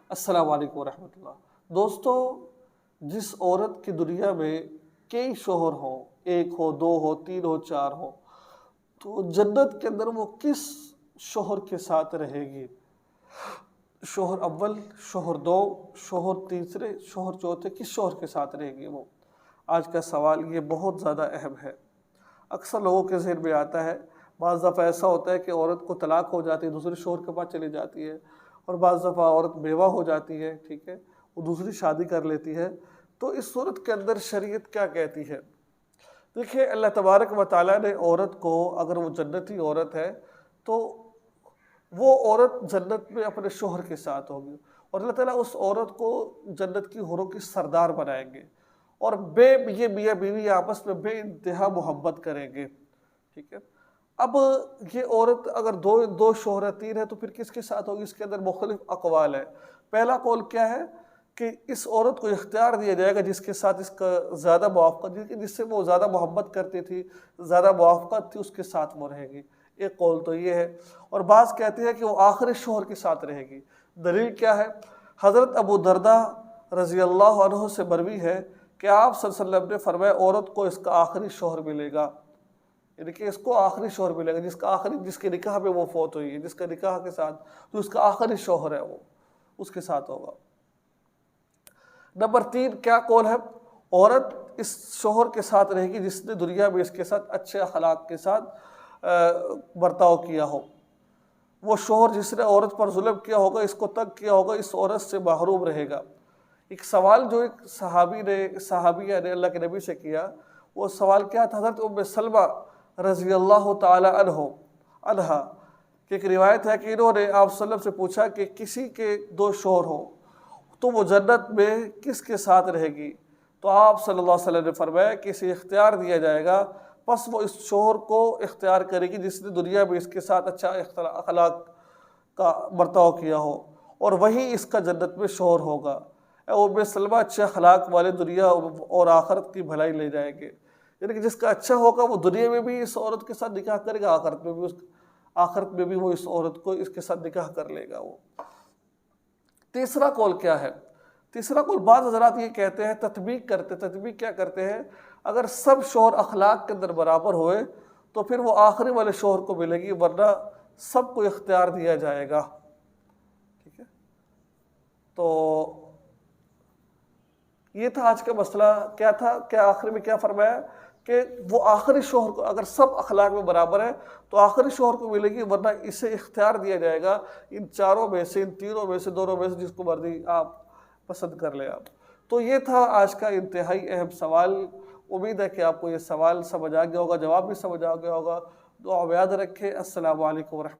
अस्सलाम वालेकुम रहमतुल्लाह। दोस्तों, जिस औरत की दुनिया में कई शोहर हों, एक हो, दो हो, तीन हो, चार हो, तो जन्नत के अंदर वो किस शोहर के साथ रहेगी? शोहर अव्वल, शोहर दो, शोहर तीसरे, शोहर चौथे, किस शोहर के साथ रहेगी वो? आज का सवाल ये बहुत ज़्यादा अहम है। अक्सर लोगों के ज़हन में आता है, बाज़ दफ़ा ऐसा होता है कि औरत को तलाक हो जाती है, दूसरे शोहर के पास चली जाती है, और बाज़ दफ़ा औरत बेवा हो जाती है, ठीक है, वो दूसरी शादी कर लेती है। तो इस सूरत के अंदर शरीयत क्या कहती है? देखिए, अल्लाह तबारक व तआला ने औरत को, अगर वो जन्नती औरत है, तो वो औरत जन्नत में अपने शोहर के साथ होगी, और अल्लाह ताला उस औरत को जन्नत की हूरों की सरदार बनाएंगे, और ये मियाँ बीवी आपस में बेइंतहा मोहब्बत करेंगे, ठीक है। अब ये औरत अगर दो दो शोहर तीन है, तो फिर किसके साथ होगी? इसके अंदर मुख्तलिफ अक़वाल है। पहला कौल क्या है कि इस औरत को इख्तियार दिया जाएगा जिसके साथ इसका ज़्यादा मुआफ़क़त, जिससे वो ज़्यादा मोहब्बत करती थी, ज़्यादा मुआफ़क़त थी, उसके साथ वो रहेगी। एक कौल तो ये है। और बाज़ कहते हैं कि वो आखिरी शोहर के साथ रहेगी। दलील क्या है? हज़रत अबू दरदा रज़ी अल्लाह अन्हु से मरवी है कि आप सल्लल्लाहु अलैहि वसल्लम ने फरमाया, औरत को इसका आखिरी शोहर मिलेगा, यानी कि इसको आखिरी शोहर मिलेगा जिसके निकाह में वो फौत हुई है, जिसका निकाह के साथ जो उसका आखिरी शोहर है, वो उसके साथ होगा। नंबर 3 क्या कौल है? औरत इस शोहर के साथ रहेगी जिसने दुनिया में इसके साथ अच्छे अखलाक के साथ बर्ताव किया हो। वो शोहर जिसने औरत पर जुल्म किया होगा, इसको तंग किया होगा, इस औरत से महरूम रहेगा। एक सवाल जो एक सहाबिया ने अल्लाह के नबी से किया, वो सवाल क्या था? हज़रत उम्मे सलमा रज़ी अल्लाह तआला अन्हा की एक रिवायत है कि इन्होंने आप सल्लल्लाहु अलैहि वसल्लम से पूछा कि किसी के दो शोहर हो तो वो जन्नत में किसके साथ रहेगी? तो आप सल्लल्लाहु अलैहि वसल्लम ने फरमाया कि इसे इख्तियार दिया जाएगा, बस वो इस शोहर को इख्तियार करेगी जिसने दुनिया में इसके साथ अच्छा अखलाक का बर्ताव किया हो, और वही इसका जन्नत में शोहर होगा। उम्मे सलमा अच्छे अखलाक वाले दुनिया और आखिरत की भलाई ले जाएंगे, यानी कि जिसका अच्छा होगा वो दुनिया में भी इस औरत के साथ निकाह करेगा, आखिरत में भी वो इस औरत को इसके साथ निकाह कर लेगा वो। तीसरा कौल क्या है? तीसरा कौल बाज़ हज़रात ये कहते हैं, तत्बीक क्या करते हैं, अगर सब शोहर अखलाक के अंदर बराबर हुए तो फिर वो आखिरी वाले शोहर को मिलेगी, वरना सबको इख्तियार दिया जाएगा, ठीक है। तो ये था आज का मसला। क्या था? क्या आखिर में क्या फरमाया कि वो आखिरी शोहर को, अगर सब अखलाक में बराबर है तो आखिरी शोहर को मिलेगी, वरना इसे इख्तियार दिया जाएगा इन चारों में से, इन तीनों में से, दोनों में से, जिसको मर्जी आप पसंद कर ले आप। तो ये था आज का इंतहाई अहम सवाल। उम्मीद है कि आपको ये सवाल समझ आ गया होगा, जवाब भी समझ आ गया होगा। दुआ याद रखें। अस्सलामु अलैकुम।